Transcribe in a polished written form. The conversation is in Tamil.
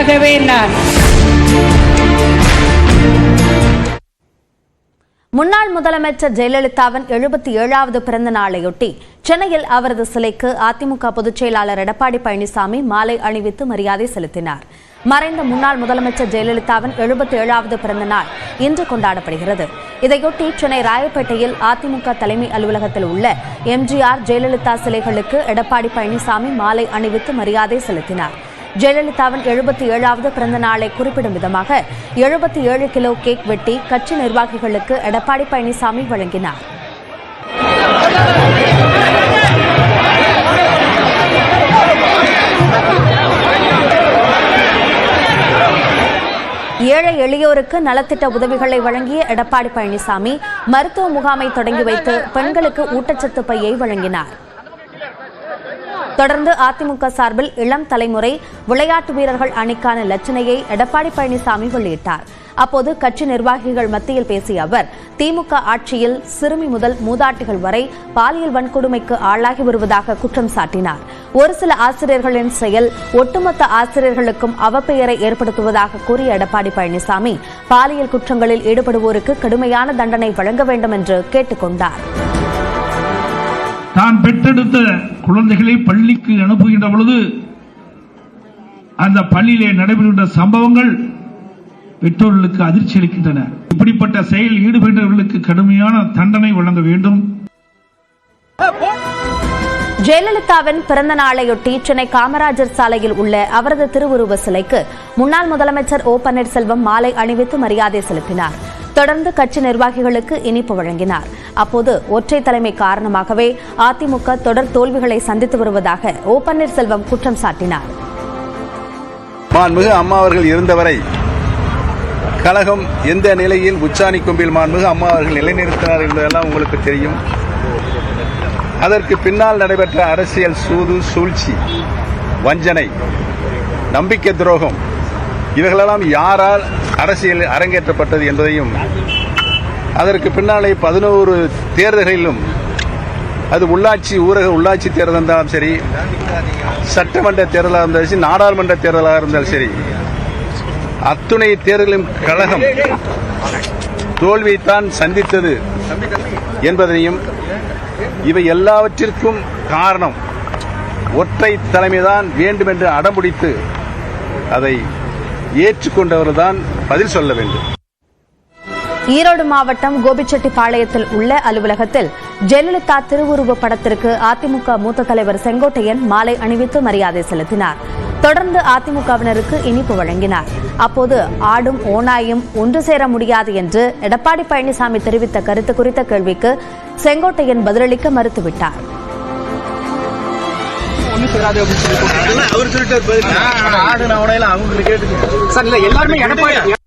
ஆகவே நான் முன்னாள் முதலமைச்சர் ஜெயலலிதாவின் 77வது பிறந்த நாளையொட்டி சென்னையில் அவரது சிலைக்கு அதிமுக பொதுச் செயலாளர் எடப்பாடி பழனிசாமி மாலை அணிவித்து மரியாதை செலுத்தினார். மறைந்த முன்னாள் முதலமைச்சர் ஜெயலலிதாவின் 77வது பிறந்த நாள் இன்று கொண்டாடப்படுகிறது. இதையொட்டி சென்னை ராயப்பேட்டையில் அதிமுக தலைமை அலுவலகத்தில் உள்ள எம்ஜிஆர், ஜெயலலிதா சிலைகளுக்கு எடப்பாடி பழனிசாமி மாலை அணிவித்து மரியாதை செலுத்தினார். ஜெயலலிதாவின் 77வது பிறந்த நாளை குறிப்பிடும் விதமாக 77 கிலோ கேக் வெட்டி கட்சி நிர்வாகிகளுக்கு எடப்பாடி பழனிசாமி வழங்கினார். ஏழை எளியோருக்கு நலத்திட்ட உதவிகளை வழங்கிய எடப்பாடி பழனிசாமி மருத்துவ முகாமை தொடங்கி வைத்து பெண்களுக்கு ஊட்டச்சத்து பையை வழங்கினார். தொடர்ந்து அதிமுக சார்பில் இளம் தலைமுறை விளையாட்டு வீரர்கள் அணிக்கான லட்சணையை எடப்பாடி பழனிசாமி வெளியிட்டார். அப்போது கட்சி நிர்வாகிகள் மத்தியில் பேசிய அவர், திமுக ஆட்சியில் சிறுமி முதல் மூதாட்டிகள் வரை பாலியல் வன்கொடுமைக்கு ஆளாகி வருவதாக குற்றம் சாட்டினார். ஒரு சில ஆசிரியர்களின் செயல் ஒட்டுமொத்த ஆசிரியர்களுக்கும் அவப்பெயரை ஏற்படுத்துவதாக கூறிய எடப்பாடி பழனிசாமி பாலியல் குற்றங்களில் ஈடுபடுவோருக்கு கடுமையான தண்டனை வழங்க வேண்டும் என்று கேட்டுக் கொண்டார். தான் பெற்றெடுத்த குழந்தைகளை பள்ளிக்கு அனுப்புகின்ற பொழுது அந்த பள்ளியிலே நடைபெறுகின்ற சம்பவங்கள் பெற்றோர்களுக்கு அதிர்ச்சி அளிக்கின்றன. இப்படிப்பட்ட செயலில் ஈடுபட்டவர்களுக்கு கடுமையான தண்டனை வழங்க வேண்டும். ஜெயலலிதாவின் பிறந்த நாளையொட்டி சென்னை காமராஜர் சாலையில் உள்ள அவரது திருவுருவ சிலைக்கு முன்னாள் முதலமைச்சர் ஓ பன்னீர்செல்வம் மாலை அணிவித்து மரியாதை செலுத்தினார். தொடர்ந்து கட்சி நிர்வாகிகளுக்கு இனிப்பு வழங்கினார். அப்போது ஒற்றை தலைமை காரணமாகவே அதிமுக தொடர் தோல்விகளை சந்தித்து வருவதாக ஓ பன்னீர்செல்வம் குற்றம் சாட்டினார். மாண்புமிகு அம்மா அவர்கள் இருந்தவரை கழகம் எந்த நிலையில் உச்சாணி கொம்பில் மாண்புமிகு அம்மா அவர்கள் நிலைநிறுத்தினார் என்பதெல்லாம் உங்களுக்கு தெரியும். அதற்கு பின்னால் நடைபெற்ற அரசியல் சூது, சூழ்ச்சி, வஞ்சனை, நம்பிக்கை துரோகம் இவைகளெல்லாம் யாரால் அரசியல் அரங்கேற்றப்பட்டது என்பதையும், அதற்கு பின்னாலே 11 தேர்தல்களிலும், அது உள்ளாட்சி ஊரக உள்ளாட்சி தேர்தல் இருந்தாலும் சரி, சட்டமன்ற தேர்தலாக இருந்தாலும் சரி, நாடாளுமன்ற தேர்தலாக இருந்தாலும் சரி, அத்துணை தேர்தலிலும் கழகம் தோல்வியைத்தான் சந்தித்தது என்பதையும், இவை எல்லாவற்றிற்கும் காரணம் ஒற்றை தலைமைதான் வேண்டும் என்று அடம்பிடித்து அதை ஏற்றுக்கொண்டவர்தான் பதில் சொல்ல வேண்டும். ஈரோடு மாவட்டம் கோபிச்செட்டிப்பாளையத்தில் உள்ள அலுவலகத்தில் ஜெயலலிதா திருவுருவ படத்திற்கு அதிமுக மூத்த தலைவர் செங்கோட்டையன் மாலை அணிவித்து மரியாதை செலுத்தினார். தொடர்ந்து அதிமுகவினருக்கு இனிப்பு வழங்கினார். அப்போது ஆடும் ஓநாயும் ஒன்று சேர முடியாது என்று எடப்பாடி பழனிசாமி தெரிவித்த கருத்து குறித்த கேள்விக்கு செங்கோட்டையன் பதிலளிக்க மறுத்துவிட்டார். அவர் சொல்லிட்டார்.